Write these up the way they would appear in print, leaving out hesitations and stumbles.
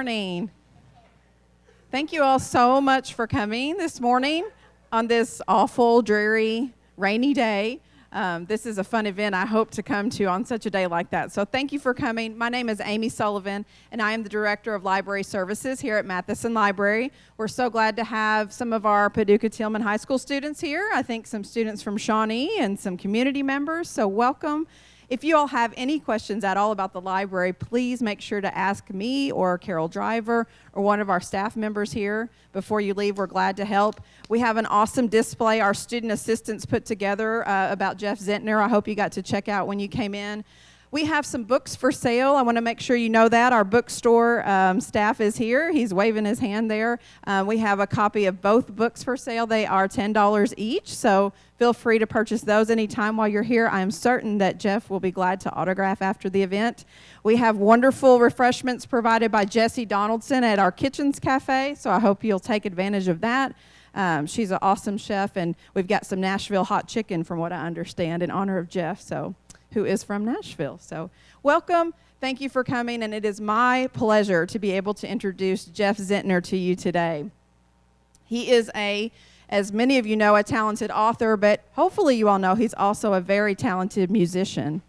morning. Thank you all so much for coming this morning on this awful, dreary, rainy day. This is a fun event I hope to come to on such a day like that. So thank you for coming. My name is Amy Sullivan, and I am the Director of Library Services here at Matheson Library. We're so glad to have some of our Paducah-Tillman High School students here. I think some students from Shawnee and some community members, so welcome. If you all have any questions at all about the library, please make sure to ask me or Carol Driver or one of our staff members here before you leave. We're glad to help. We have an awesome display our student assistants put together about Jeff Zentner. I hope you got to check out when you came in. We have some books for sale. I want to make sure you know that. Our bookstore staff is here. He's waving his hand there. We have a copy of both books for sale. They are $10 each, so feel free to purchase those anytime while you're here. I am certain that Jeff will be glad to autograph after the event. We have wonderful refreshments provided by Jessie Donaldson at our Kitchens Cafe, so I hope you'll take advantage of that. She's an awesome chef, and we've got some Nashville hot chicken, from what I understand, in honor of Jeff, who is from Nashville. So welcome, thank you for coming, and it is my pleasure to be able to introduce Jeff Zentner to you today. He is as many of you know, a talented author, but hopefully you all know he's also a very talented musician.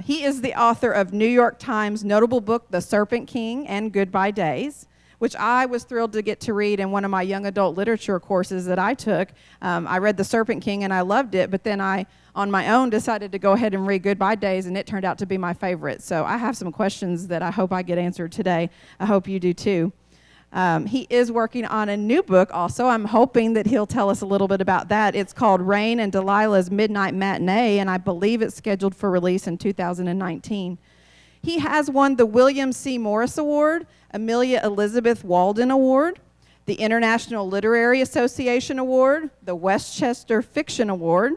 He is the author of New York Times notable book, The Serpent King and Goodbye Days, which I was thrilled to get to read in one of my young adult literature courses that I took. I read The Serpent King and I loved it, but then I, on my own, decided to go ahead and read Goodbye Days, and it turned out to be my favorite. So I have some questions that I hope I get answered today. I hope you do too. He is working on a new book also. I'm hoping that he'll tell us a little bit about that. It's called Rain and Delilah's Midnight Matinee, and I believe it's scheduled for release in 2019. He has won the William C. Morris Award, Amelia Elizabeth Walden Award, the International Literary Association Award, the Westchester Fiction Award.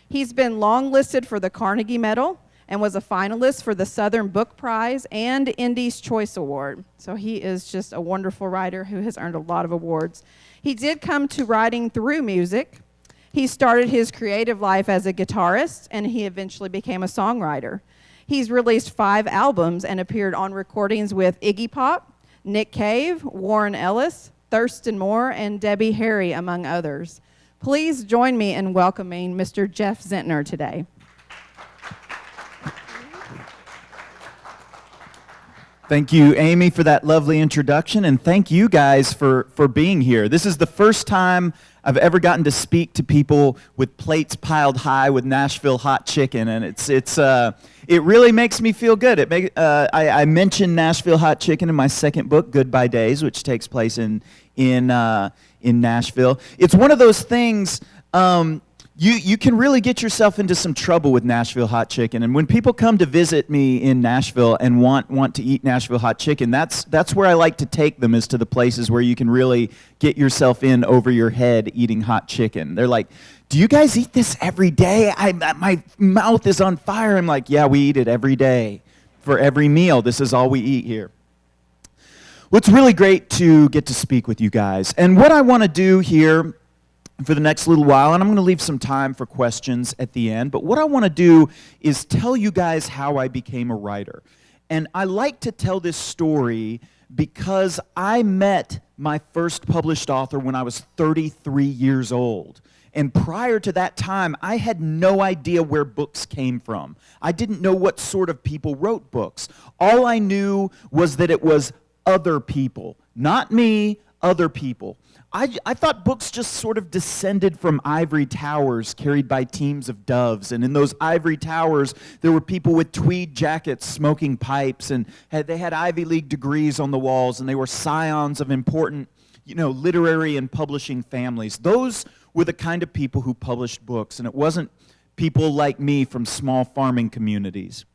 He's been longlisted for the Carnegie Medal and was a finalist for the Southern Book Prize and Indie's Choice Award. So he is just a wonderful writer who has earned a lot of awards. He did come to writing through music. He started his creative life as a guitarist, and he eventually became a songwriter. He's released 5 albums and appeared on recordings with Iggy Pop, Nick Cave, Warren Ellis, Thurston Moore, and Debbie Harry, among others. Please join me in welcoming Mr. Jeff Zentner today. Thank you, Amy, for that lovely introduction, and thank you guys for being here. This is the first time I've ever gotten to speak to people with plates piled high with Nashville hot chicken, and it really makes me feel good. I mentioned Nashville hot chicken in my second book, Goodbye Days, which takes place in Nashville. It's one of those things. You can really get yourself into some trouble with Nashville hot chicken, and when people come to visit me in Nashville and want to eat Nashville hot chicken, that's where I like to take them, is to the places where you can really get yourself in over your head eating hot chicken. They're like, "Do you guys eat this every day? My mouth is on fire." I'm like, "Yeah, we eat it every day. For every meal, this is all we eat here." Well, it's really great to get to speak with you guys, and what I want to do here for the next little while, and I'm going to leave some time for questions at the end, but what I want to do is tell you guys how I became a writer. And I like to tell this story because I met my first published author when I was 33 years old. And prior to that time, I had no idea where books came from. I didn't know what sort of people wrote books. All I knew was that it was other people, not me, other people. I thought books just sort of descended from ivory towers carried by teams of doves, and in those ivory towers there were people with tweed jackets smoking pipes, and they had Ivy League degrees on the walls, and they were scions of important, literary and publishing families. Those were the kind of people who published books, and it wasn't people like me from small farming communities.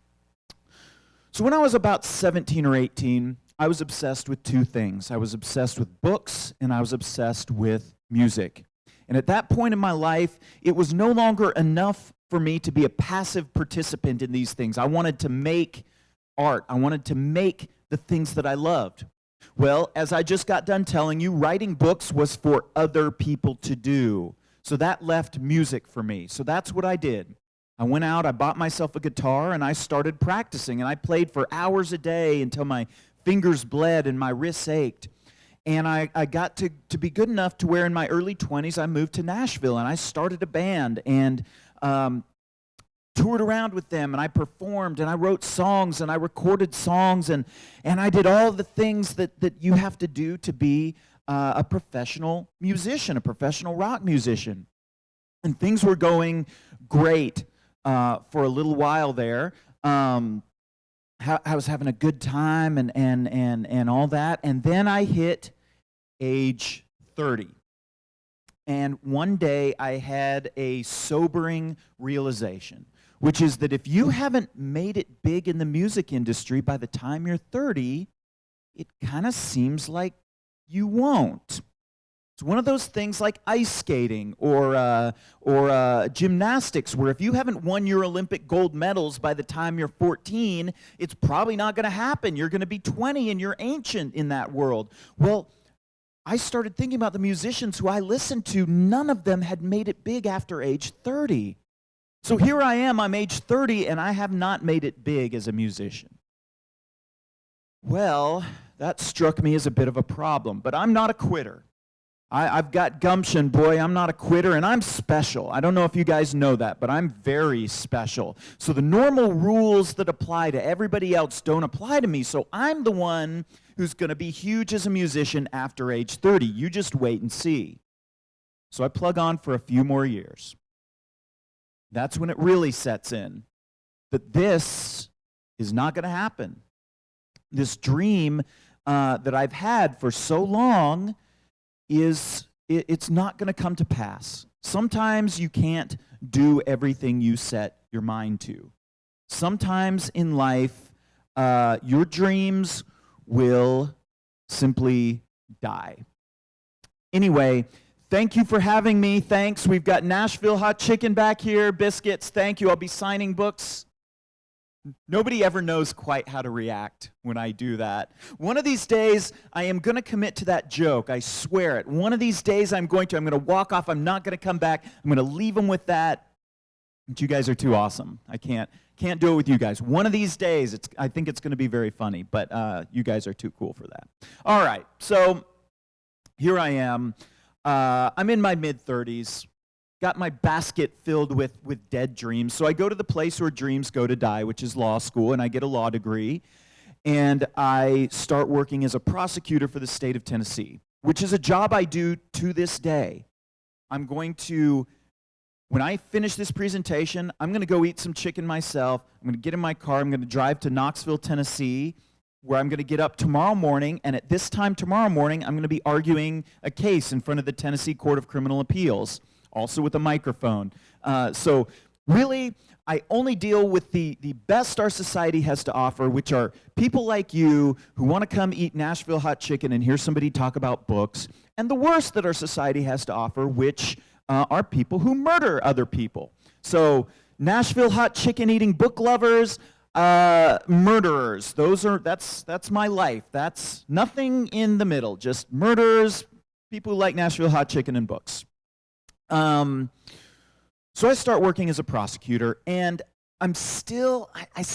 So when I was about 17 or 18, I was obsessed with 2 things. I was obsessed with books, and I was obsessed with music. And at that point in my life, it was no longer enough for me to be a passive participant in these things. I wanted to make art. I wanted to make the things that I loved. Well, as I just got done telling you, writing books was for other people to do. So that left music for me. So that's what I did. I went out, I bought myself a guitar, and I started practicing. And I played for hours a day until my fingers bled and my wrists ached. And I got to be good enough to where in my early 20s I moved to Nashville and I started a band and toured around with them, and I performed and I wrote songs and I recorded songs and I did all the things that you have to do to be a professional musician, a professional rock musician. And things were going great for a little while there. I was having a good time and all that. And then I hit age 30. And one day I had a sobering realization, which is that if you haven't made it big in the music industry by the time you're 30, it kind of seems like you won't. It's one of those things like ice skating or gymnastics, where if you haven't won your Olympic gold medals by the time you're 14, it's probably not going to happen. You're going to be 20 and you're ancient in that world. Well, I started thinking about the musicians who I listened to. None of them had made it big after age 30. So here I am, I'm age 30, and I have not made it big as a musician. Well, that struck me as a bit of a problem, but I'm not a quitter. I've got gumption, boy, I'm not a quitter, and I'm special. I don't know if you guys know that, but I'm very special. So the normal rules that apply to everybody else don't apply to me, so I'm the one who's going to be huge as a musician after age 30. You just wait and see. So I plug on for a few more years. That's when it really sets in, that this is not going to happen. This dream that I've had for so long it's not going to come to pass. Sometimes you can't do everything you set your mind to. Sometimes in life, your dreams will simply die. Anyway, thank you for having me. Thanks. We've got Nashville hot chicken back here, biscuits. Thank you. I'll be signing books. Nobody ever knows quite how to react when I do that. One of these days, I am going to commit to that joke. I swear it. One of these days, I'm going to walk off. I'm not going to come back. I'm going to leave them with that. But you guys are too awesome. I can't do it with you guys. One of these days, I think it's going to be very funny, but you guys are too cool for that. All right, so here I am. I'm in my mid-30s. Got my basket filled with dead dreams. So I go to the place where dreams go to die, which is law school, and I get a law degree. And I start working as a prosecutor for the state of Tennessee, which is a job I do to this day. When I finish this presentation, I'm going to go eat some chicken myself. I'm going to get in my car. I'm going to drive to Knoxville, Tennessee, where I'm going to get up tomorrow morning. And at this time tomorrow morning, I'm going to be arguing a case in front of the Tennessee Court of Criminal Appeals, also with a microphone. So really, I only deal with the best our society has to offer, which are people like you who want to come eat Nashville hot chicken and hear somebody talk about books, and the worst that our society has to offer, which are people who murder other people. So Nashville hot chicken eating book lovers, murderers. That's my life. That's nothing in the middle. Just murderers, people who like Nashville hot chicken and books. So I start working as a prosecutor, and I'm still, I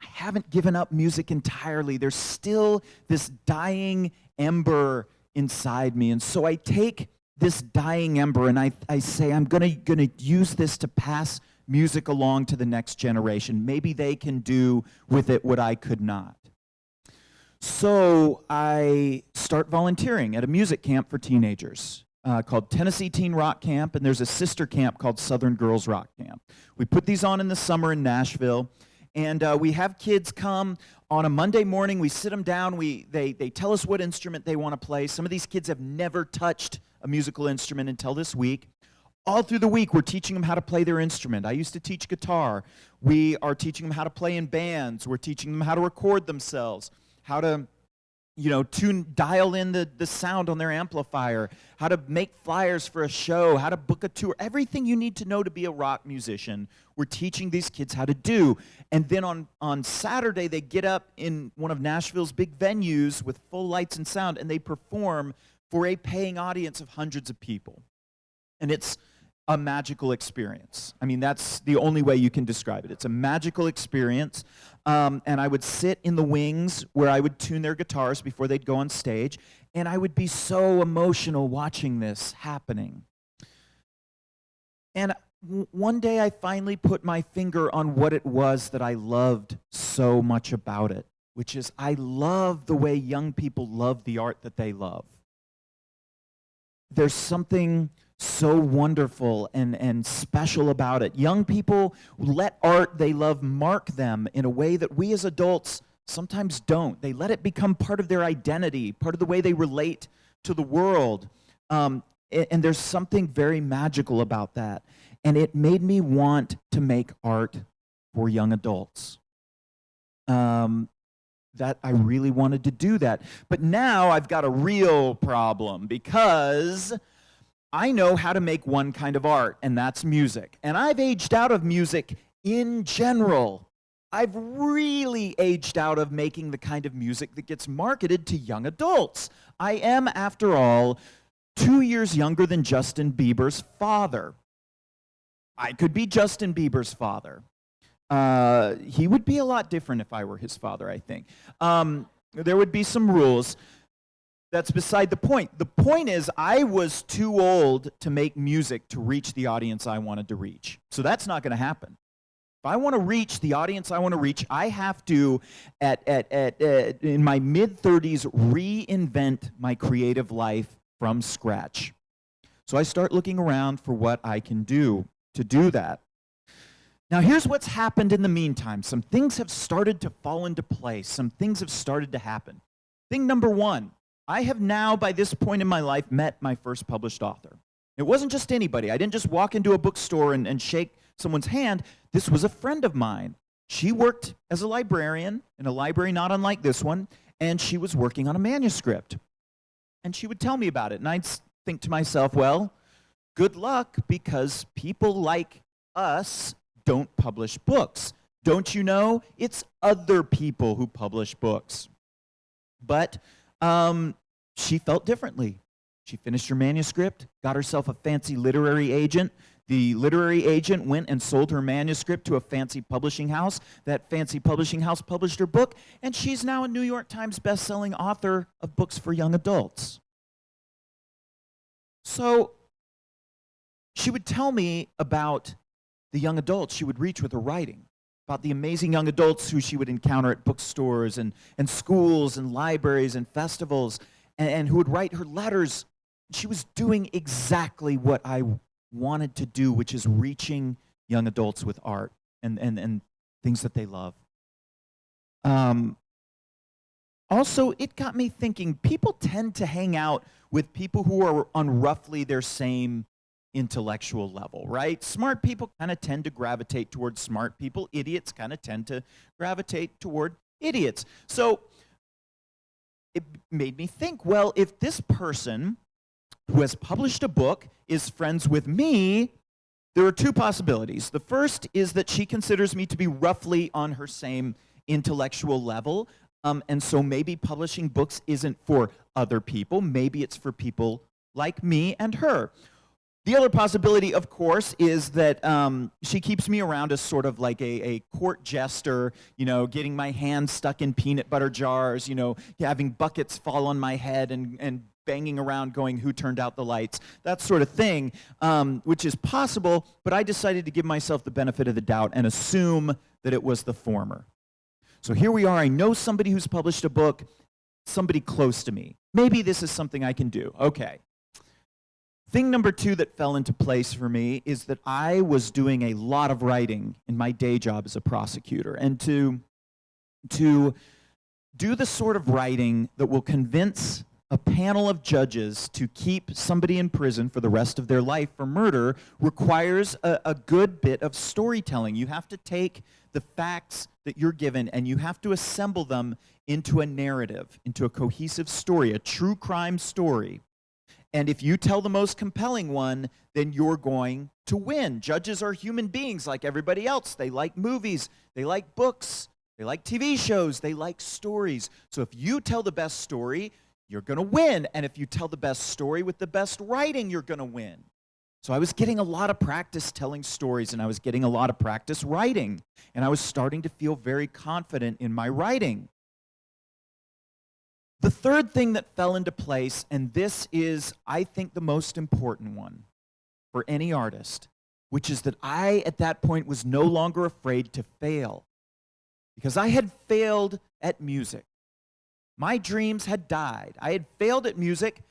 haven't given up music entirely. There's still this dying ember inside me, and so I take this dying ember and I say, I'm gonna use this to pass music along to the next generation. Maybe they can do with it what I could not. So I start volunteering at a music camp for teenagers. Called Tennessee Teen Rock Camp, and there's a sister camp called Southern Girls Rock Camp. We put these on in the summer in Nashville, and we have kids come on a Monday morning. We sit them down. They tell us what instrument they want to play. Some of these kids have never touched a musical instrument until this week. All through the week, we're teaching them how to play their instrument. I used to teach guitar. We are teaching them how to play in bands. We're teaching them how to record themselves, how to dial in the sound on their amplifier, how to make flyers for a show, how to book a tour. Everything you need to know to be a rock musician, we're teaching these kids how to do. And then on Saturday, they get up in one of Nashville's big venues with full lights and sound, and they perform for a paying audience of hundreds of people. And it's a magical experience. I mean, that's the only way you can describe it. It's a magical experience. And I would sit in the wings where I would tune their guitars before they'd go on stage, and I would be so emotional watching this happening. And one day I finally put my finger on what it was that I loved so much about it, which is I love the way young people love the art that they love. There's something so wonderful and special about it. Young people let art they love mark them in a way that we as adults sometimes don't. They let it become part of their identity, part of the way they relate to the world. And there's something very magical about that. And it made me want to make art for young adults. That I really wanted to do that. But now I've got a real problem because I know how to make one kind of art, and that's music. And I've aged out of music in general. I've really aged out of making the kind of music that gets marketed to young adults. I am, after all, 2 years younger than Justin Bieber's father. I could be Justin Bieber's father. He would be a lot different if I were his father, I think. There would be some rules. That's beside the point. The point is, I was too old to make music to reach the audience I wanted to reach. So that's not going to happen. If I want to reach the audience I want to reach, I have to, in my mid-30s, reinvent my creative life from scratch. So I start looking around for what I can do to do that. Now, here's what's happened in the meantime. Some things have started to fall into place. Some things have started to happen. Thing number one, I have now, by this point in my life, met my first published author. It wasn't just anybody. I didn't just walk into a bookstore and shake someone's hand. This was a friend of mine. She worked as a librarian in a library not unlike this one, and she was working on a manuscript. And she would tell me about it, and I'd think to myself, well, good luck, because people like us don't publish books. Don't you know? It's other people who publish books. But she felt differently. She finished her manuscript, got herself a fancy literary agent. The literary agent went and sold her manuscript to a fancy publishing house. That fancy publishing house published her book, and she's now a New York Times best-selling author of books for young adults. So she would tell me about the young adults she would reach with her writing, about the amazing young adults who she would encounter at bookstores and schools and libraries and festivals, and who would write her letters. She was doing exactly what I wanted to do, which is reaching young adults with art and things that they love. Also, it got me thinking, people tend to hang out with people who are on roughly their same intellectual level, right? Smart people kind of tend to gravitate towards smart people. Idiots kind of tend to gravitate toward idiots. So it made me think, well, if this person who has published a book is friends with me, there are two possibilities. The first is that she considers me to be roughly on her same intellectual level, and so maybe publishing books isn't for other people. Maybe it's for people like me and her. The other possibility, of course, is that she keeps me around as sort of like a court jester, you know, getting my hands stuck in peanut butter jars, you know, having buckets fall on my head and banging around going, who turned out the lights, that sort of thing, which is possible, but I decided to give myself the benefit of the doubt and assume that it was the former. So here we are. I know somebody who's published a book, somebody close to me. Maybe this is something I can do. Okay. Thing number two that fell into place for me is that I was doing a lot of writing in my day job as a prosecutor. And to do the sort of writing that will convince a panel of judges to keep somebody in prison for the rest of their life for murder requires a good bit of storytelling. You have to take the facts that you're given and you have to assemble them into a narrative, into a cohesive story, a true crime story. And if you tell the most compelling one, then you're going to win. Judges are human beings like everybody else. They like movies, they like books, they like TV shows, they like stories. So if you tell the best story, you're going to win. And if you tell the best story with the best writing, you're going to win. So I was getting a lot of practice telling stories, and I was getting a lot of practice writing, and I was starting to feel very confident in my writing. The third thing that fell into place, and this is, I think, the most important one for any artist, which is that I, at that point, was no longer afraid to fail. Because I had failed at music. My dreams had died. I had failed at music,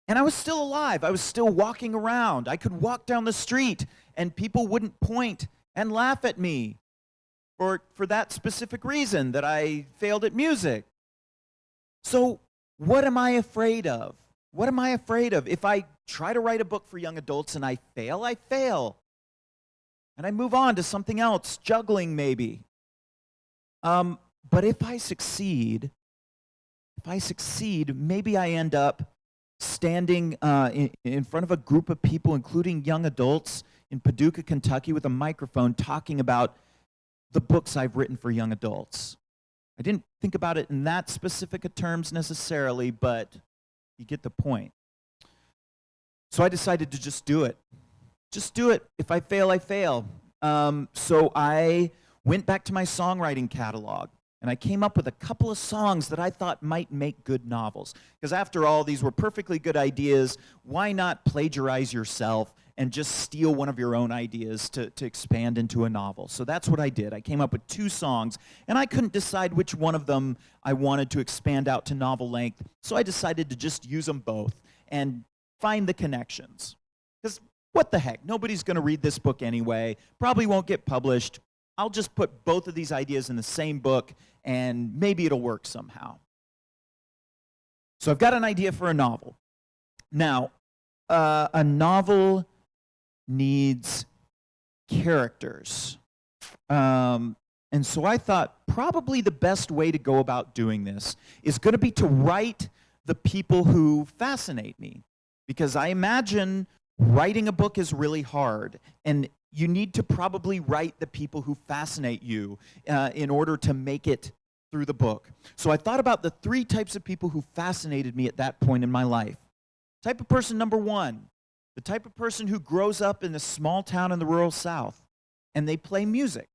and I was still alive. I was still walking around. I could walk down the street, and people wouldn't point and laugh at me for that specific reason, that I failed at music. So what am I afraid of? What am I afraid of? If I try to write a book for young adults and I fail. And I move on to something else, juggling maybe. But if I succeed, maybe I end up standing in front of a group of people, including young adults in Paducah, Kentucky, with a microphone talking about the books I've written for young adults. I didn't think about it in that specific of terms necessarily, but you get the point. So I decided to just do it. Just do it. If I fail, I fail. So I went back to my songwriting catalog, and I came up with a couple of songs that I thought might make good novels. Because after all, these were perfectly good ideas. Why not plagiarize yourself and just steal one of your own ideas to expand into a novel? So that's what I did. I came up with 2 songs, and I couldn't decide which one of them I wanted to expand out to novel length, so I decided to just use them both and find the connections. Because what the heck? Nobody's going to read this book anyway. Probably won't get published. I'll just put both of these ideas in the same book, and maybe it'll work somehow. So I've got an idea for a novel. Now, a novel needs characters. And so I thought probably the best way to go about doing this is going to be to write the people who fascinate me. Because I imagine writing a book is really hard, and you need to probably write the people who fascinate you in order to make it through the book. So I thought about the 3 types of people who fascinated me at that point in my life. Type of person number 1, the type of person who grows up in a small town in the rural South, and they play music.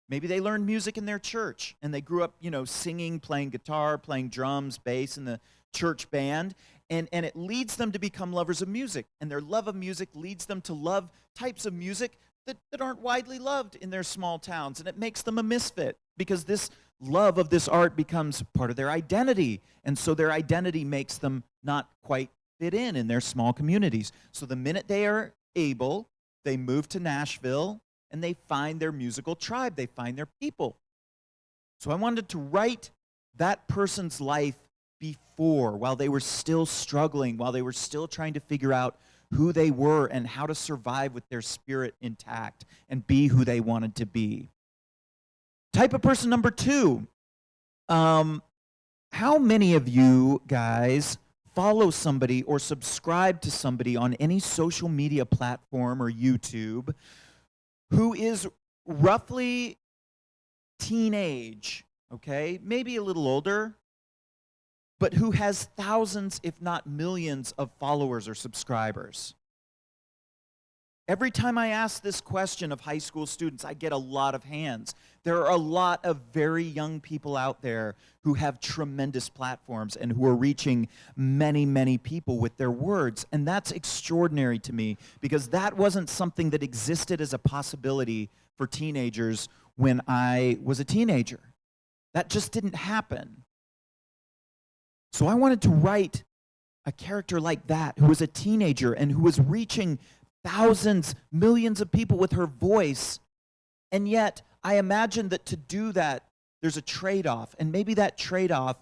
Maybe they learned music in their church, and they grew up, singing, playing guitar, playing drums, bass in the church band, and it leads them to become lovers of music. And their love of music leads them to love types of music that aren't widely loved in their small towns, and it makes them a misfit because this love of this art becomes part of their identity, and so their identity makes them not quite fit in their small communities. So the minute they are able, they move to Nashville, and they find their musical tribe, they find their people. So I wanted to write that person's life before, while they were still struggling, while they were still trying to figure out who they were and how to survive with their spirit intact and be who they wanted to be. Type of person number 2. How many of you guys follow somebody or subscribe to somebody on any social media platform or YouTube who is roughly teenage, okay? Maybe a little older, but who has thousands, if not millions, of followers or subscribers? Every time I ask this question of high school students, I get a lot of hands. There are a lot of very young people out there who have tremendous platforms and who are reaching many, many people with their words. And that's extraordinary to me, because that wasn't something that existed as a possibility for teenagers when I was a teenager. That just didn't happen. So I wanted to write a character like that, who was a teenager and who was reaching thousands, millions of people with her voice. And yet, I imagined that to do that, there's a trade-off. And maybe that trade-off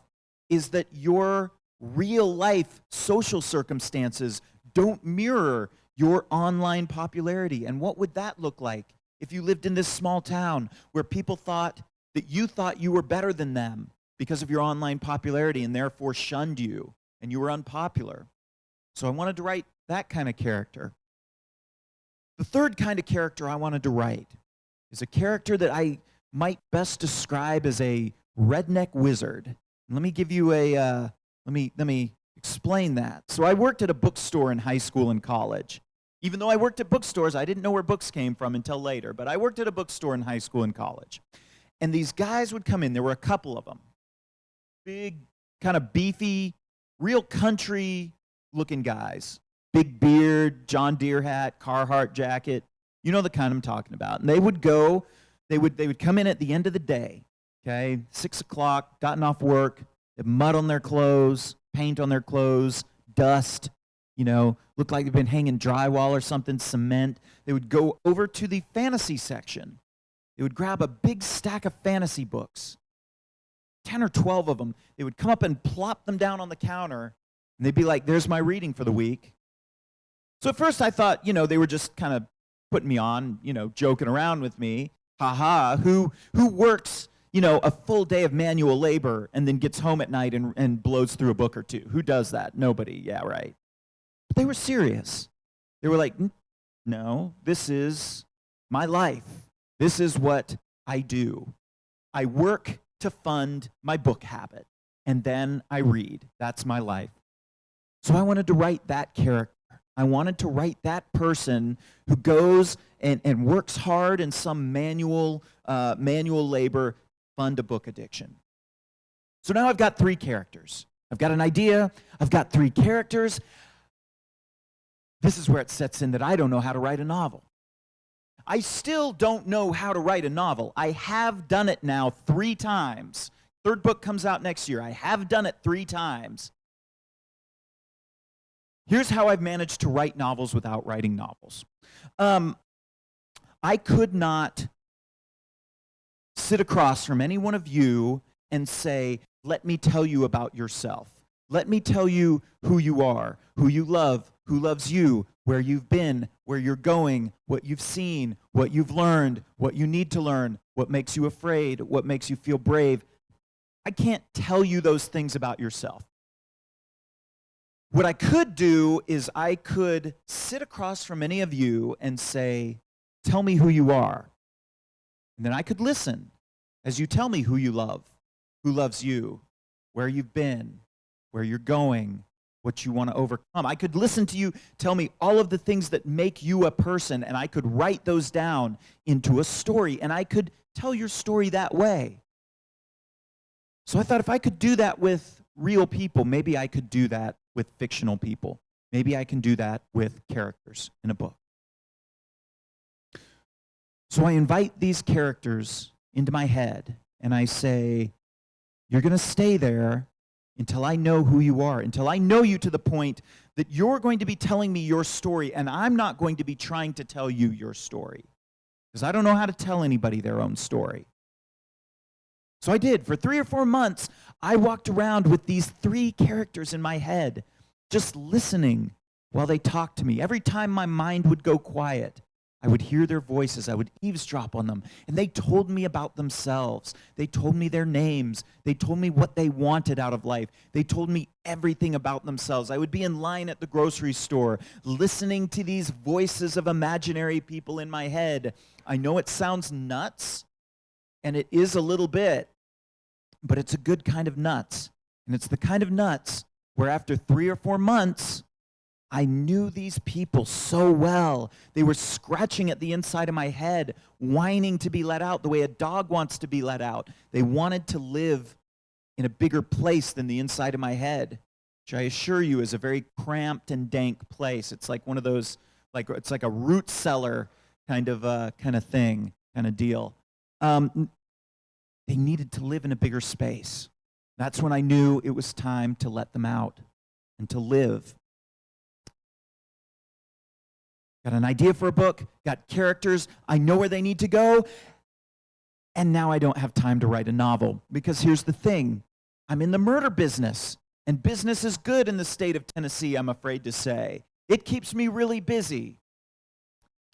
is that your real life social circumstances don't mirror your online popularity. And what would that look like if you lived in this small town where people thought that you were better than them because of your online popularity and therefore shunned you and you were unpopular? So I wanted to write that kind of character. The third kind of character I wanted to write is a character that I might best describe as a redneck wizard. Let me give you let me explain that. So I worked at a bookstore in high school and college, Even though I worked at bookstores, I didn't know where books came from until later. But I worked at a bookstore in high school and college. And these guys would come in. There were a couple of them. Big, kind of beefy, real country-looking guys. Big beard, John Deere hat, Carhartt jacket. You know the kind I'm talking about. And they would come in at the end of the day, okay, 6 o'clock, gotten off work, they had mud on their clothes, paint on their clothes, dust, looked like they've been hanging drywall or something, cement. They would go over to the fantasy section. They would grab a big stack of fantasy books, 10 or 12 of them. They would come up and plop them down on the counter, and they'd be like, there's my reading for the week. So at first I thought, they were just kind of putting me on, joking around with me. Ha, who works, a full day of manual labor and then gets home at night and blows through a book or two? Who does that? Nobody. Yeah, right. But they were serious. They were like, no, this is my life. This is what I do. I work to fund my book habit, and then I read. That's my life. So I wanted to write that character. I wanted to write that person who goes and works hard in some manual labor, fund a book addiction. So now I've got 3 characters. I've got an idea. I've got 3 characters. This is where it sets in that I don't know how to write a novel. I still don't know how to write a novel. I have done it now 3 times. 3rd book comes out next year. I have done it 3 times. Here's how I've managed to write novels without writing novels. I could not sit across from any one of you and say, let me tell you about yourself. Let me tell you who you are, who you love, who loves you, where you've been, where you're going, what you've seen, what you've learned, what you need to learn, what makes you afraid, what makes you feel brave. I can't tell you those things about yourself. What I could do is I could sit across from any of you and say, tell me who you are. And then I could listen as you tell me who you love, who loves you, where you've been, where you're going, what you want to overcome. I could listen to you tell me all of the things that make you a person, and I could write those down into a story, and I could tell your story that way. So I thought if I could do that with real people, maybe I could do that with fictional people. Maybe I can do that with characters in a book. So I invite these characters into my head, and I say, you're going to stay there until I know who you are, until I know you to the point that you're going to be telling me your story, and I'm not going to be trying to tell you your story, because I don't know how to tell anybody their own story. So I did. For 3 or 4 months, I walked around with these 3 characters in my head, just listening while they talked to me. Every time my mind would go quiet, I would hear their voices. I would eavesdrop on them. And they told me about themselves. They told me their names. They told me what they wanted out of life. They told me everything about themselves. I would be in line at the grocery store listening to these voices of imaginary people in my head. I know it sounds nuts, and it is a little bit, but it's a good kind of nuts. And it's the kind of nuts where after 3 or 4 months, I knew these people so well. They were scratching at the inside of my head, whining to be let out the way a dog wants to be let out. They wanted to live in a bigger place than the inside of my head, which I assure you is a very cramped and dank place. It's like one of those, it's like a root cellar kind of thing, kind of deal. They needed to live in a bigger space. That's when I knew it was time to let them out and to live. Got an idea for a book, got characters, I know where they need to go, and now I don't have time to write a novel. Because here's the thing, I'm in the murder business, and business is good in the state of Tennessee, I'm afraid to say. It keeps me really busy.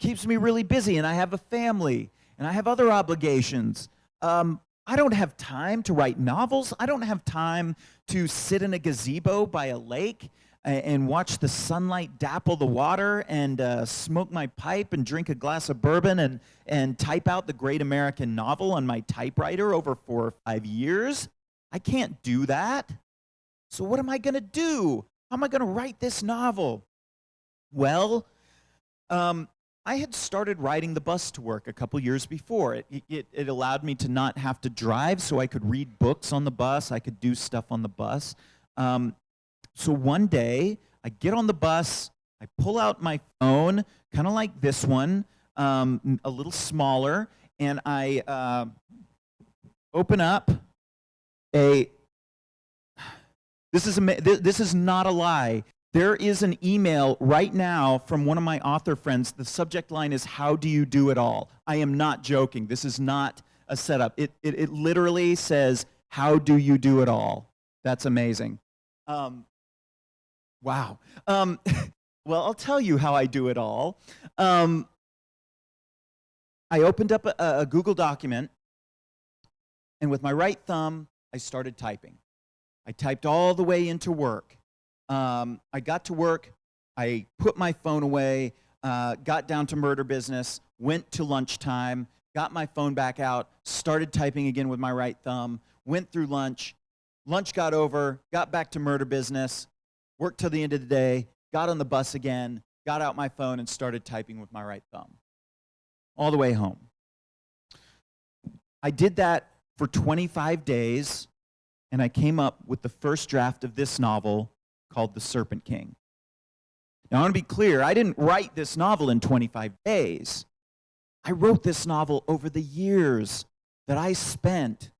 And I have a family, and I have other obligations. I don't have time to write novels. I don't have time to sit in a gazebo by a lake and watch the sunlight dapple the water and smoke my pipe and drink a glass of bourbon and type out the great American novel on my typewriter over 4 or 5 years. I can't do that. So what am I going to do? How am I going to write this novel? Well, I had started riding the bus to work a couple years before. It allowed me to not have to drive, so I could read books on the bus. I could do stuff on the bus. So one day, I get on the bus, I pull out my phone, kind of like this one, a little smaller, and I open up a. This is not a lie. There is an email right now from one of my author friends. The subject line is, "How do you do it all?" I am not joking. This is not a setup. It literally says, "How do you do it all?" That's amazing. Wow. Well, I'll tell you how I do it all. I opened up a Google document, and with my right thumb, I started typing. I typed all the way into work. I got to work, I put my phone away, got down to murder business, went to lunchtime, got my phone back out, started typing again with my right thumb, went through lunch, lunch got over, got back to murder business, worked till the end of the day, got on the bus again, got out my phone and started typing with my right thumb, all the way home. I did that for 25 days, and I came up with the first draft of this novel, called The Serpent King. Now, I want to be clear, I didn't write this novel in 25 days. I wrote this novel over the years that I spent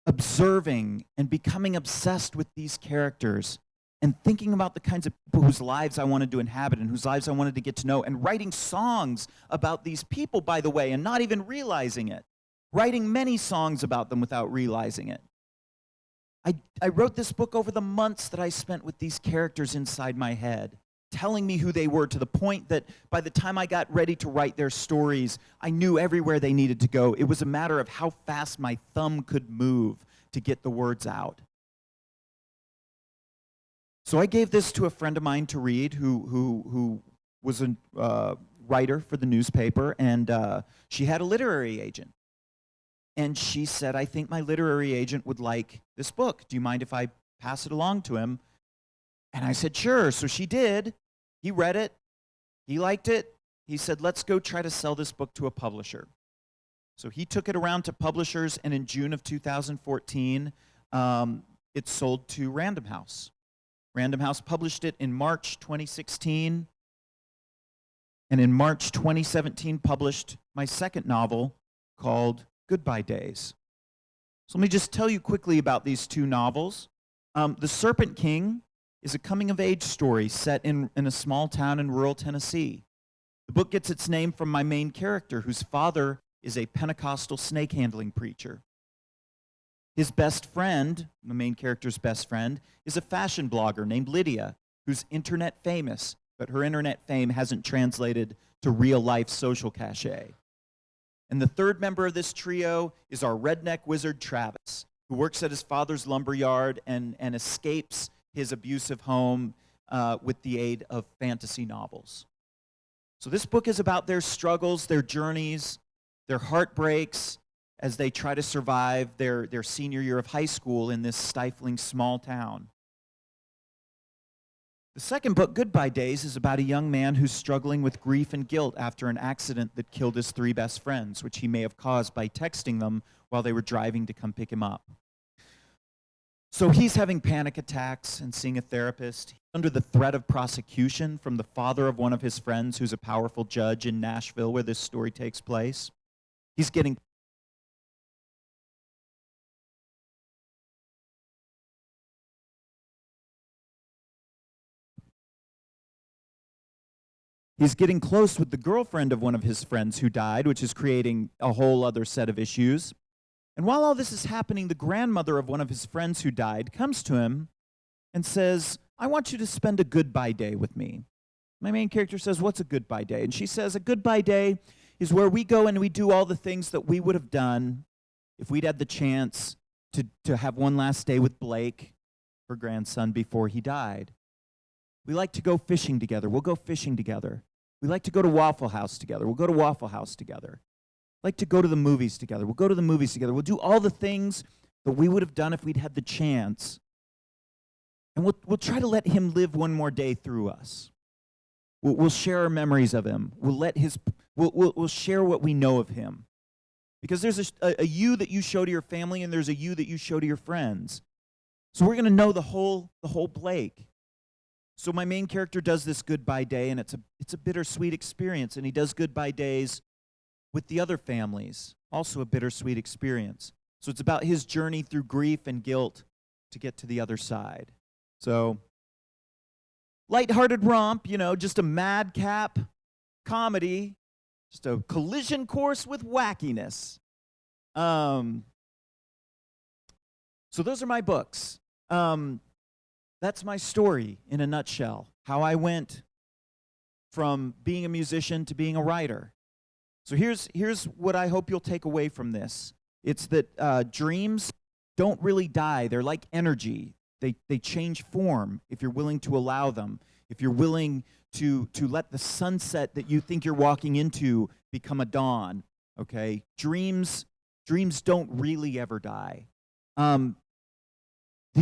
observing and becoming obsessed with these characters and thinking about the kinds of people whose lives I wanted to inhabit and whose lives I wanted to get to know, and writing songs about these people, by the way, and not even realizing it. Writing many songs about them without realizing it. I wrote this book over the months that I spent with these characters inside my head, telling me who they were, to the point that by the time I got ready to write their stories, I knew everywhere they needed to go. It was a matter of how fast my thumb could move to get the words out. So I gave this to a friend of mine to read who was a writer for the newspaper, and she had a literary agent. And she said, "I think my literary agent would like this book. Do you mind if I pass it along to him?" And I said, "Sure." So she did. He read it. He liked it. He said, "Let's go try to sell this book to a publisher." So he took it around to publishers, and in June of 2014, it sold to Random House. Random House published it in March 2016, and in March 2017 published my second novel called Goodbye Days. So let me just tell you quickly about these two novels. The Serpent King is a coming-of-age story set in a small town in rural Tennessee. The book gets its name from my main character, whose father is a Pentecostal snake-handling preacher. His best friend, the main character's best friend, is a fashion blogger named Lydia, who's internet famous, but her internet fame hasn't translated to real-life social cachet. And the third member of this trio is our redneck wizard, Travis, who works at his father's lumber yard and escapes his abusive home with the aid of fantasy novels. So this book is about their struggles, their journeys, their heartbreaks as they try to survive their senior year of high school in this stifling small town. The second book, Goodbye Days, is about a young man who's struggling with grief and guilt after an accident that killed his three best friends, which he may have caused by texting them while they were driving to come pick him up. So he's having panic attacks and seeing a therapist. He's under the threat of prosecution from the father of one of his friends, who's a powerful judge in Nashville, where this story takes place. He's getting close with the girlfriend of one of his friends who died, which is creating a whole other set of issues. And while all this is happening, the grandmother of one of his friends who died comes to him and says, "I want you to spend a goodbye day with me." My main character says, "What's a goodbye day?" And she says, "A goodbye day is where we go and we do all the things that we would have done if we'd had the chance to have one last day with Blake, her grandson, before he died. We like to go fishing together. We'll go fishing together. We like to go to Waffle House together. We'll go to Waffle House together. Like to go to the movies together. We'll go to the movies together. We'll do all the things that we would have done if we'd had the chance. And we'll try to let him live one more day through us." We'll share our memories of him. We'll share what we know of him. Because there's a you that you show to your family, and there's a you that you show to your friends. So we're going to know the whole Blake. So my main character does this goodbye day, and it's a bittersweet experience. And he does goodbye days with the other families, also a bittersweet experience. So it's about his journey through grief and guilt to get to the other side. So lighthearted romp, just a madcap comedy, just a collision course with wackiness. So those are my books. That's my story in a nutshell, how I went from being a musician to being a writer. So here's what I hope you'll take away from this. It's that dreams don't really die. They're like energy. They change form if you're willing to allow them, if you're willing to let the sunset that you think you're walking into become a dawn, okay? Dreams don't really ever die. The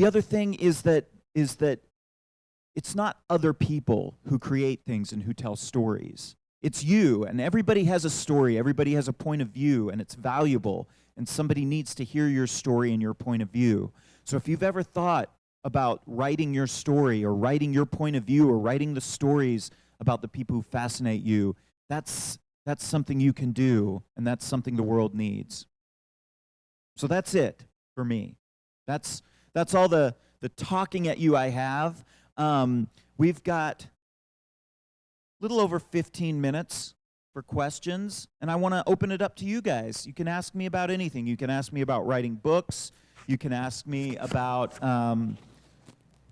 other thing is that it's not other people who create things and who tell stories. It's you, and everybody has a story, everybody has a point of view, and it's valuable, and somebody needs to hear your story and your point of view. So if you've ever thought about writing your story or writing your point of view or writing the stories about the people who fascinate you, that's something you can do, and that's something the world needs. So that's it for me. That's all the talking at you I have. We've got a little over 15 minutes for questions, and I want to open it up to you guys. You can ask me about anything. You can ask me about writing books. You can ask me about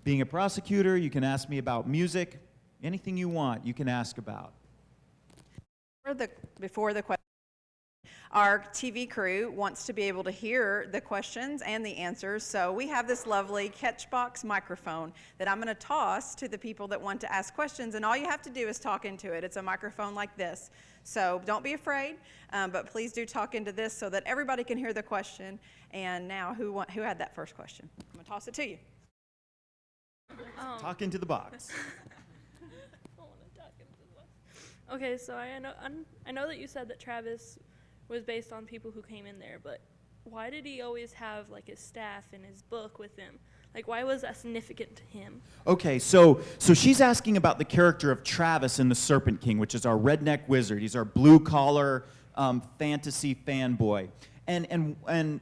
being a prosecutor. You can ask me about music. Anything you want, you can ask about. Before the question, our TV crew wants to be able to hear the questions and the answers, so we have this lovely Catchbox microphone that I'm going to toss to the people that want to ask questions, and all you have to do is talk into it. It's a microphone like this, so don't be afraid, but please do talk into this so that everybody can hear the question. And now, who had that first question? I'm going to toss it to you. Talk into the box. Okay, so I know that you said that Travis was based on people who came in there, but why did he always have like his staff and his book with him? Like, why was that significant to him? Okay, so she's asking about the character of Travis in The Serpent King, which is our redneck wizard. He's our blue-collar fantasy fanboy. And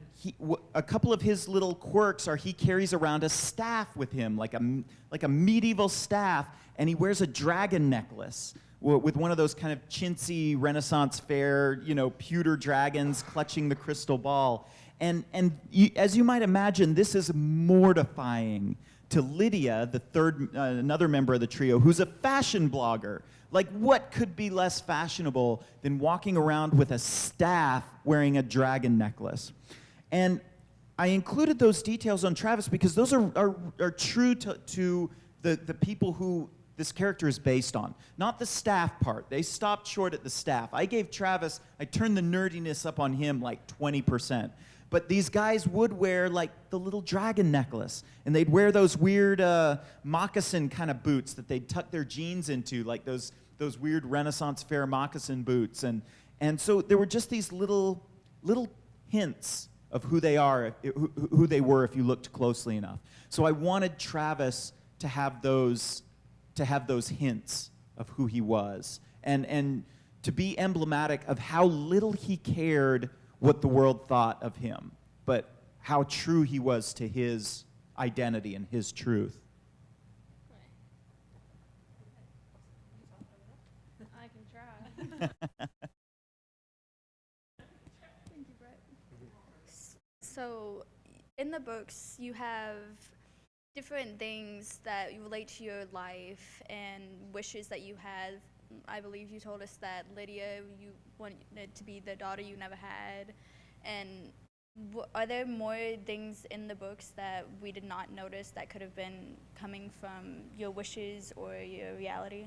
a couple of his little quirks are he carries around a staff with him, like a medieval staff, and he wears a dragon necklace with one of those kind of chintzy Renaissance fair, pewter dragons clutching the crystal ball. And as you might imagine, this is mortifying to Lydia, the third, another member of the trio, who's a fashion blogger. Like, what could be less fashionable than walking around with a staff wearing a dragon necklace? And I included those details on Travis because those are true to the people who this character is based on. Not the staff part. They stopped short at the staff. I turned the nerdiness up on him like 20%. But these guys would wear like the little dragon necklace, and they'd wear those weird moccasin kind of boots that they'd tuck their jeans into, like those weird Renaissance fair moccasin boots. And so there were just these little hints of who they are, who they were if you looked closely enough. So I wanted Travis to have those hints of who he was, and to be emblematic of how little he cared what the world thought of him, but how true he was to his identity and his truth. I can try. Thank you, Brett. So, in the books, you have different things that relate to your life and wishes that you had. I believe you told us that Lydia, you wanted to be the daughter you never had. And are there more things in the books that we did not notice that could have been coming from your wishes or your reality?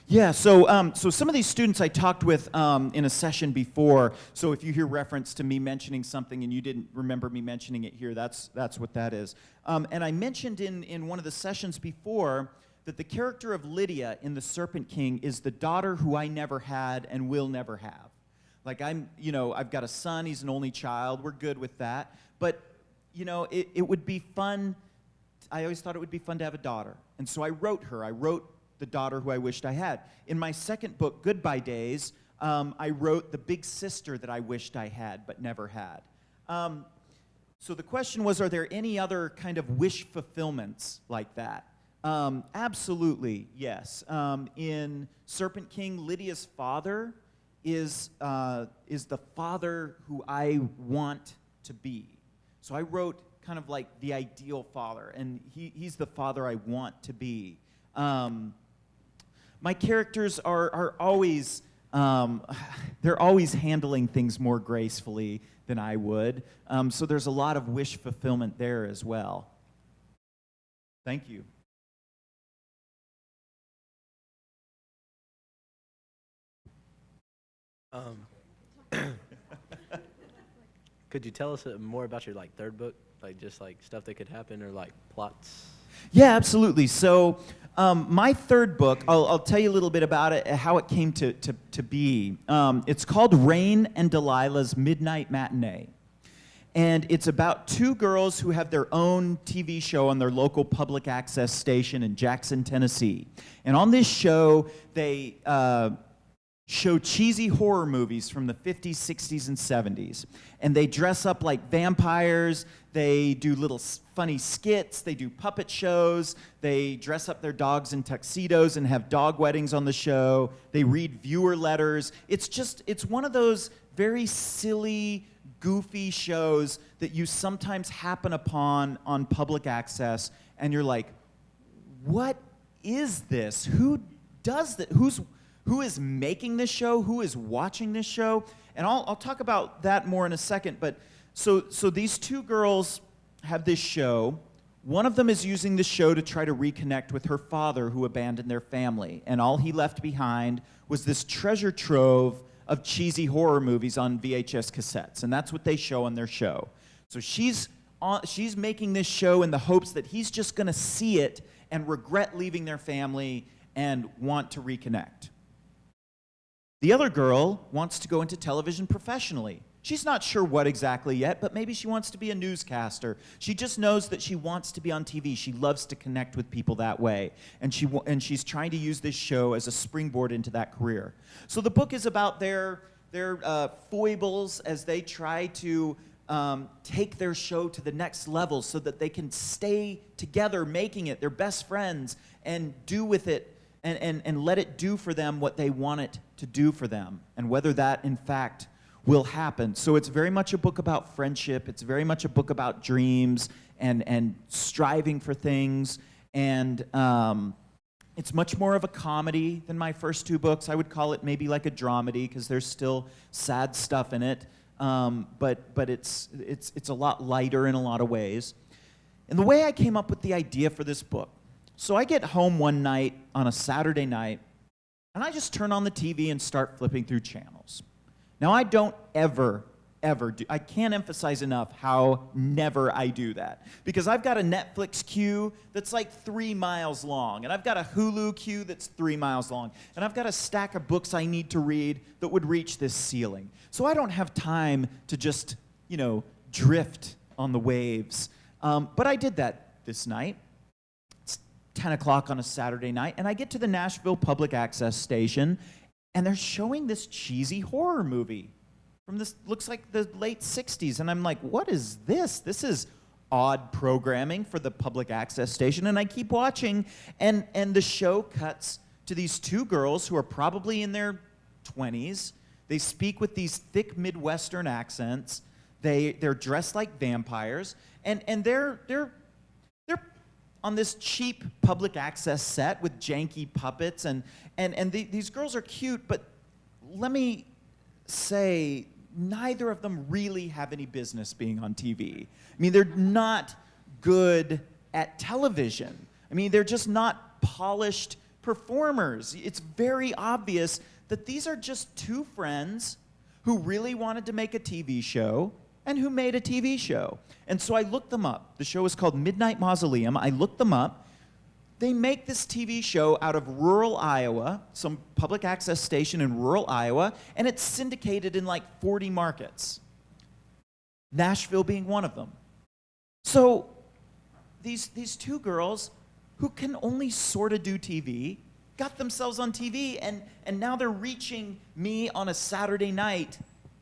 Yeah, so some of these students I talked with in a session before, so if you hear reference to me mentioning something and you didn't remember me mentioning it here, that's what that is. And I mentioned in one of the sessions before that the character of Lydia in The Serpent King is the daughter who I never had and will never have. Like I've got a son, he's an only child, we're good with that. But, it would be fun, I always thought it would be fun to have a daughter. And so I wrote her, I wrote the daughter who I wished I had. In my second book, Goodbye Days, I wrote the big sister that I wished I had but never had. So the question was, are there any other kind of wish fulfillments like that? Absolutely, yes. In Serpent King, Lydia's father is the father who I want to be. So I wrote kind of like the ideal father, and he's the father I want to be. My characters are always, they're always handling things more gracefully than I would. So there's a lot of wish fulfillment there as well. Thank you. Could you tell us more about your third book, just stuff that could happen or plots? Yeah, absolutely. So my third book, I'll tell you a little bit about it, how it came to be. It's called Rain and Delilah's Midnight Matinee. And it's about two girls who have their own TV show on their local public access station in Jackson, Tennessee. And on this show, they show cheesy horror movies from the 50s, 60s, and 70s. And they dress up like vampires, they do little funny skits, they do puppet shows, they dress up their dogs in tuxedos and have dog weddings on the show, they read viewer letters. It's one of those very silly, goofy shows that you sometimes happen upon on public access, and you're like, what is this? Who does that? Who is making this show? Who is watching this show? And I'll talk about that more in a second. But so these two girls have this show. One of them is using the show to try to reconnect with her father who abandoned their family. And all he left behind was this treasure trove of cheesy horror movies on VHS cassettes. And that's what they show on their show. So she's making this show in the hopes that he's just going to see it and regret leaving their family and want to reconnect. The other girl wants to go into television professionally. She's not sure what exactly yet, but maybe she wants to be a newscaster. She just knows that she wants to be on TV. She loves to connect with people that way, and she's trying to use this show as a springboard into that career. So the book is about their foibles as they try to take their show to the next level so that they can stay together making it, their best friends, and do with it and let it do for them what they want it to do for them, and whether that, in fact, will happen. So it's very much a book about friendship. It's very much a book about dreams and striving for things. And it's much more of a comedy than my first two books. I would call it maybe like a dramedy because there's still sad stuff in it. But it's a lot lighter in a lot of ways. And the way I came up with the idea for this book, so I get home one night on a Saturday night, and I just turn on the TV and start flipping through channels. Now, I don't ever do, I can't emphasize enough how never I do that. Because I've got a Netflix queue that's like 3 miles long, and I've got a Hulu queue that's 3 miles long, and I've got a stack of books I need to read that would reach this ceiling. So I don't have time to just, drift on the waves. But I did that this night. 10 o'clock on a Saturday night, and I get to the Nashville Public Access Station, and they're showing this cheesy horror movie from this, looks like the late 60s, and I'm like, what is this? This is odd programming for the public access station, and I keep watching, and the show cuts to these two girls who are probably in their 20s. They speak with these thick Midwestern accents. They're dressed like vampires, and they're on this cheap public access set with janky puppets, and these girls are cute, but let me say, neither of them really have any business being on TV. I mean, they're not good at television. I mean, they're just not polished performers. It's very obvious that these are just two friends who really wanted to make a TV show and who made a TV show. And so I looked them up. The show is called Midnight Mausoleum. I looked them up. they make this TV show out of rural Iowa, some public access station in rural Iowa, and it's syndicated in like 40 markets, Nashville being one of them. So these two girls who can only sort of do TV got themselves on TV, and now they're reaching me on a Saturday night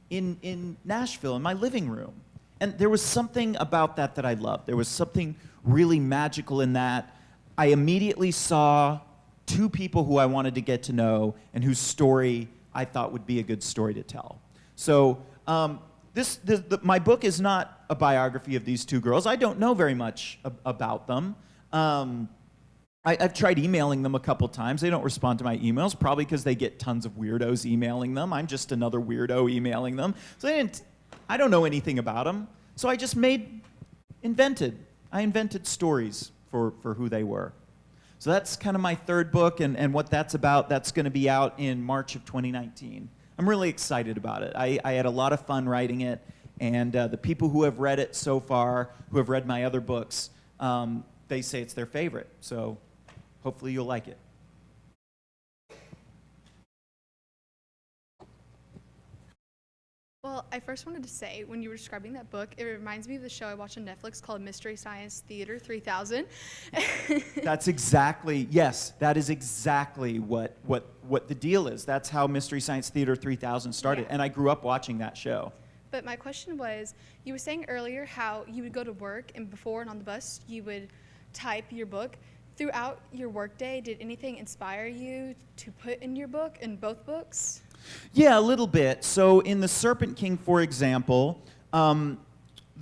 in Nashville in my living room. And there was something about that I loved. There was something really magical in that. I immediately saw two people who I wanted to get to know and whose story I thought would be a good story to tell. So my book is not a biography of these two girls. I don't know very much about them. I've tried emailing them a couple times. They don't respond to my emails, probably because they get tons of weirdos emailing them. I'm just another weirdo emailing them. So I don't know anything about them. So I just invented stories for who they were. So that's kind of my third book, and what that's about. That's going to be out in March of 2019. I'm really excited about it. I had a lot of fun writing it, and the people who have read it so far, who have read my other books, they say it's their favorite. So hopefully you'll like it. Well, I first wanted to say, when you were describing that book, it reminds me of the show I watched on Netflix called Mystery Science Theater 3000. That is exactly what the deal is. That's how Mystery Science Theater 3000 started, Yeah. and I grew up watching that show. But my question was, you were saying earlier how you would go to work, and before and on the bus, you would type your book. Throughout your workday, did anything inspire you to put in your book, in both books? Yeah, a little bit. So in The Serpent King, for example, the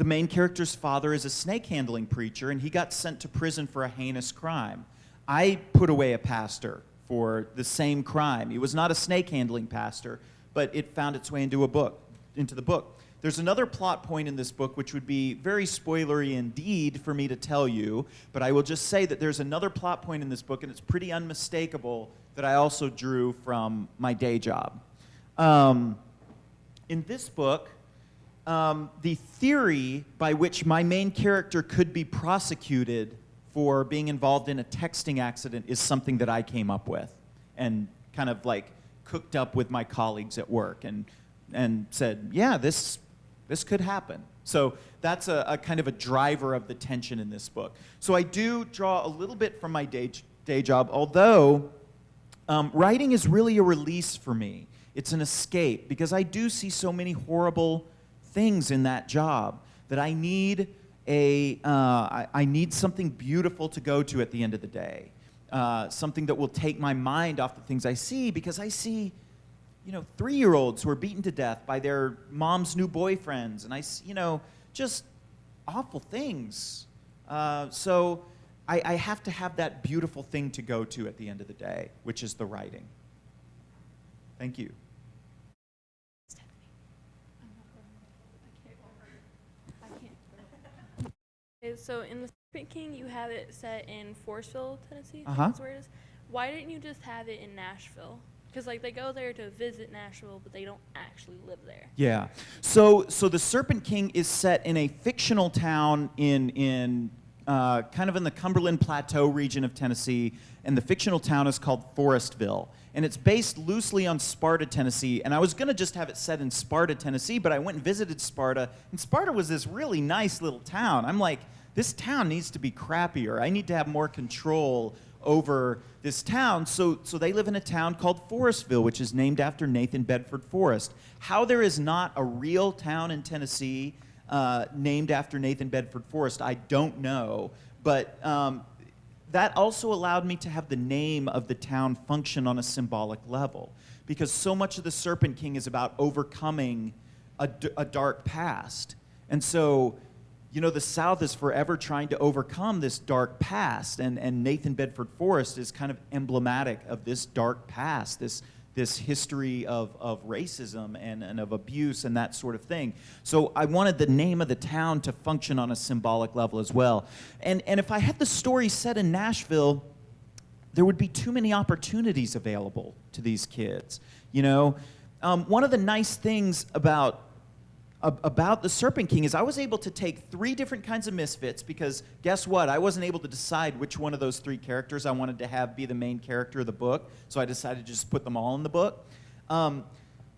main character's father is a snake handling preacher, and he got sent to prison for a heinous crime. I put away a pastor for the same crime. He was not a snake handling pastor, but it found its way into the book. There's another plot point in this book which would be very spoilery indeed for me to tell you, but I will just say that there's another plot point in this book, and it's pretty unmistakable, that I also drew from my day job. In this book, the theory by which my main character could be prosecuted for being involved in a texting accident is something that I came up with and kind of like cooked up with my colleagues at work and said, yeah, this could happen. So that's a kind of a driver of the tension in this book. So I do draw a little bit from my day job, although writing is really a release for me. It's an escape, because I do see so many horrible things in that job that I need I need something beautiful to go to at the end of the day, something that will take my mind off the things I see, because I see 3-year-olds who are beaten to death by their mom's new boyfriends, and I just awful things. So I have to have that beautiful thing to go to at the end of the day, which is the writing. Thank you. Okay, so in The Serpent King, you have it set in Forestville, Tennessee. I think Uh-huh. that's where it is. Why didn't you just have it in Nashville? Because they go there to visit Nashville, but they don't actually live there. Yeah. So The Serpent King is set in a fictional town in kind of in the Cumberland Plateau region of Tennessee, and the fictional town is called Forestville. And it's based loosely on Sparta, Tennessee. And I was going to just have it set in Sparta, Tennessee, but I went and visited Sparta, and Sparta was this really nice little town. I'm like, this town needs to be crappier. I need to have more control over this town. So they live in a town called Forestville, which is named after Nathan Bedford Forrest. How there is not a real town in Tennessee named after Nathan Bedford Forrest, I don't know. But that also allowed me to have the name of the town function on a symbolic level, because so much of The Serpent King is about overcoming a dark past. And so, the South is forever trying to overcome this dark past, and Nathan Bedford Forrest is kind of emblematic of this dark past, this history of racism and of abuse and that sort of thing. So I wanted the name of the town to function on a symbolic level as well. And if I had the story set in Nashville, there would be too many opportunities available to these kids. One of the nice things about about the Serpent King is I was able to take 3 different kinds of misfits because guess what? I wasn't able to decide which one of those 3 characters I wanted to have be the main character of the book, so I decided to just put them all in the book. And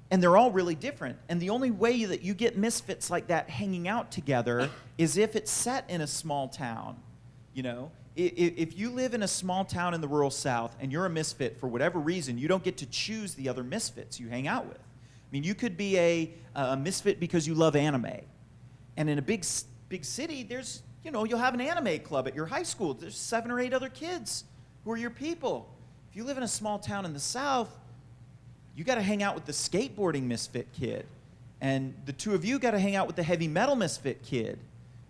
they're all really different. And the only way that you get misfits like that hanging out together is if it's set in a small town. You know, if you live in a small town in the rural South and you're a misfit for whatever reason, you don't get to choose the other misfits you hang out with. I mean, you could be a misfit because you love anime. And in a big city, there's, you know, you'll have an anime club at your high school. There's 7 or 8 other kids who are your people. If you live in a small town in the South, you got to hang out with the skateboarding misfit kid. And the 2 of you got to hang out with the heavy metal misfit kid.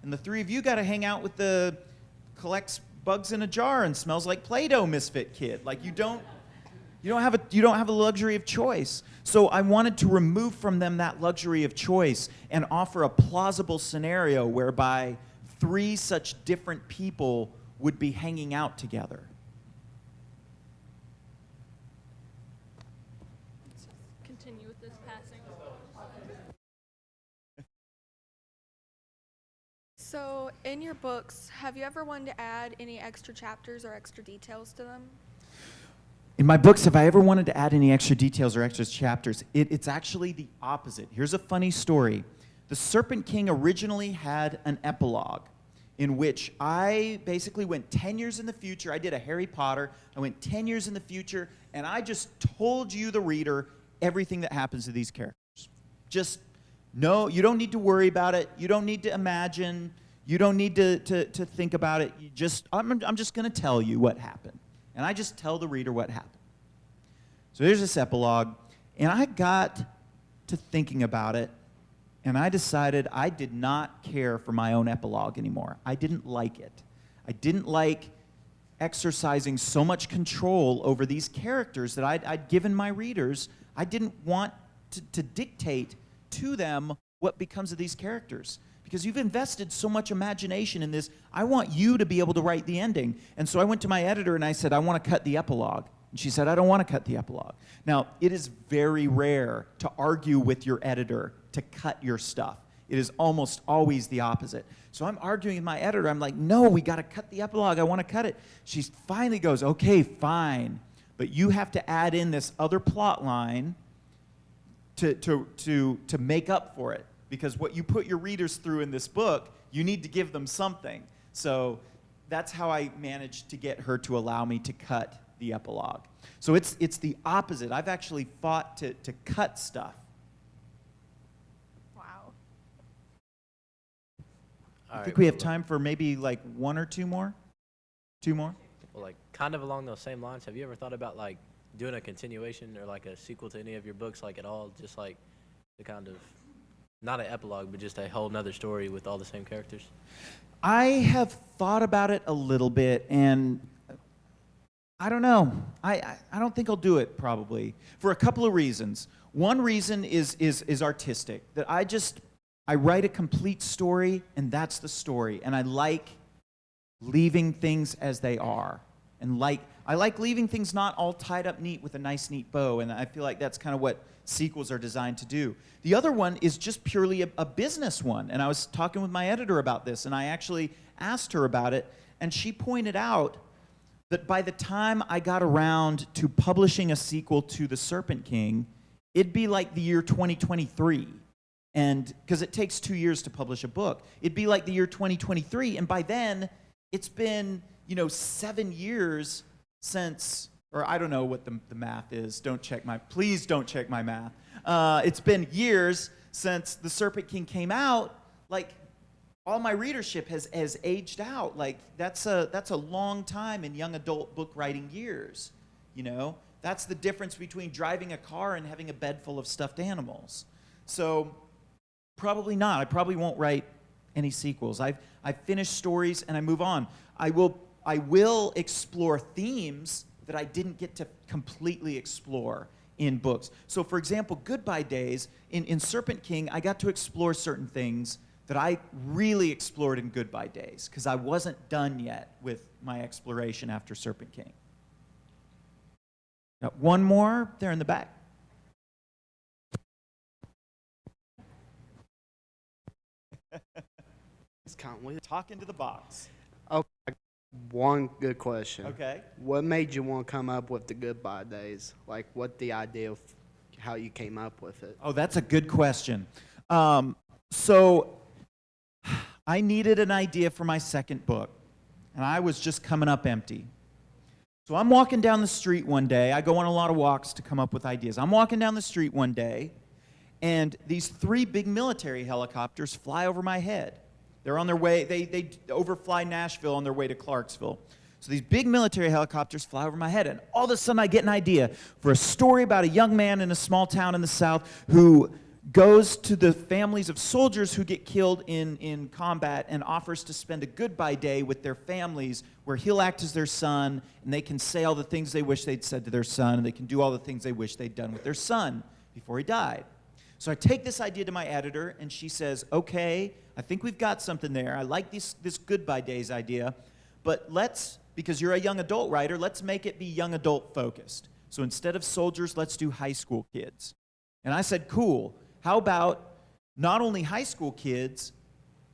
And the 3 of you got to hang out with the collects bugs in a jar and smells like Play-Doh misfit kid. Like you don't have a luxury of choice. So I wanted to remove from them that luxury of choice and offer a plausible scenario whereby 3 such different people would be hanging out together. Let's just continue with this passing. So, in your books, have you ever wanted to add any extra chapters or extra details to them? In my books, if I ever wanted to add any extra details or extra chapters, it's actually the opposite. Here's a funny story. The Serpent King originally had an epilogue in which I basically went 10 years in the future. I did a Harry Potter. I went 10 years in the future, and I just told you, the reader, everything that happens to these characters. Just, no, you don't need to worry about it. You don't need to imagine. You don't need to think about it. I'm just going to tell you what happened. And I just tell the reader what happened. So there's this epilogue, and I got to thinking about it, and I decided I did not care for my own epilogue anymore. I didn't like it. I didn't like exercising so much control over these characters that I'd given my readers. I didn't want to dictate to them what becomes of these characters. Because you've invested so much imagination in this, I want you to be able to write the ending. And so I went to my editor and I said, I want to cut the epilogue. And she said, I don't want to cut the epilogue. Now, it is very rare to argue with your editor to cut your stuff. It is almost always the opposite. So I'm arguing with my editor. I'm like, no, we got to cut the epilogue. I want to cut it. She finally goes, okay, fine. But you have to add in this other plot line to make up for it. Because what you put your readers through in this book, you need to give them something. So that's how I managed to get her to allow me to cut the epilogue. So it's the opposite. I've actually fought to cut stuff. Wow. I think we have time for maybe like 1 or 2 more. 2 more? Well, like kind of along those same lines, have you ever thought about like doing a continuation or like a sequel to any of your books, like at all, just like the kind of, not an epilogue, but just a whole nother story with all the same characters? I have thought about it a little bit, and I don't know. I don't think I'll do it, probably, for a couple of reasons. One reason is artistic, that I write a complete story, and that's the story, and I like leaving things as they are. And I like leaving things not all tied up neat with a nice, neat bow, and I feel like that's kind of what sequels are designed to do. The other one is just purely a business one, and I was talking with my editor about this, and I actually asked her about it, and she pointed out that by the time I got around to publishing a sequel to The Serpent King, it'd be like the year 2023, and because it takes 2 years to publish a book. It'd be like the year 2023, and by then, it's been 7 years since, or I don't know what the math is. Please don't check my math. It's been years since The Serpent King came out. Like, all my readership has aged out. Like, that's a long time in young adult book writing years. That's the difference between driving a car and having a bed full of stuffed animals. So, probably not. I probably won't write any sequels. I've finished stories and I move on. I will explore themes that I didn't get to completely explore in books. So for example, Goodbye Days, in Serpent King, I got to explore certain things that I really explored in Goodbye Days, because I wasn't done yet with my exploration after Serpent King. Got one more there in the back. It's Conley. Talk into the box. Okay, one good question. Okay. What made you want to come up with the goodbye days? Like, what the idea of how you came up with it? Oh, that's a good question. So I needed an idea for my second book, and I was just coming up empty. So I'm walking down the street one day. I go on a lot of walks to come up with ideas. I'm walking down the street one day, and these 3 big military helicopters fly over my head. They're on their way, they overfly Nashville on their way to Clarksville. So these big military helicopters fly over my head, and all of a sudden I get an idea for a story about a young man in a small town in the South who goes to the families of soldiers who get killed in combat and offers to spend a goodbye day with their families where he'll act as their son, and they can say all the things they wish they'd said to their son, and they can do all the things they wish they'd done with their son before he died. So I take this idea to my editor, and she says, okay, I think we've got something there. I like this goodbye days idea, but because you're a young adult writer, let's make it be young adult focused. So instead of soldiers, let's do high school kids. And I said, cool. How about not only high school kids,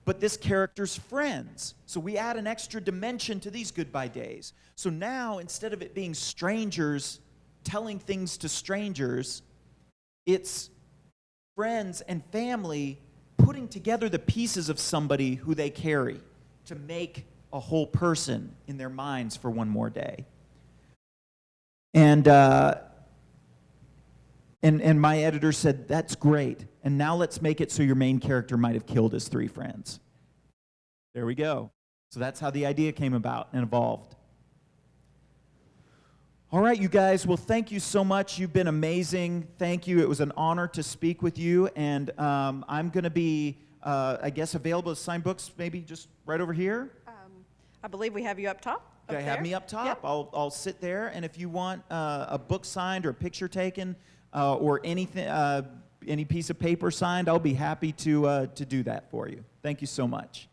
but this character's friends? So we add an extra dimension to these goodbye days. So now, instead of it being strangers telling things to strangers, it's friends and family putting together the pieces of somebody who they carry to make a whole person in their minds for one more day. And my editor said, that's great. And now let's make it so your main character might have killed his 3 friends. There we go. So that's how the idea came about and evolved. All right, you guys. Well, thank you so much. You've been amazing. Thank you. It was an honor to speak with you. And I'm going to be, I guess, available to sign books maybe just right over here. I believe we have you up top. Okay, have me up top. Yep. I'll sit there. And if you want a book signed or a picture taken or anything, any piece of paper signed, I'll be happy to do that for you. Thank you so much.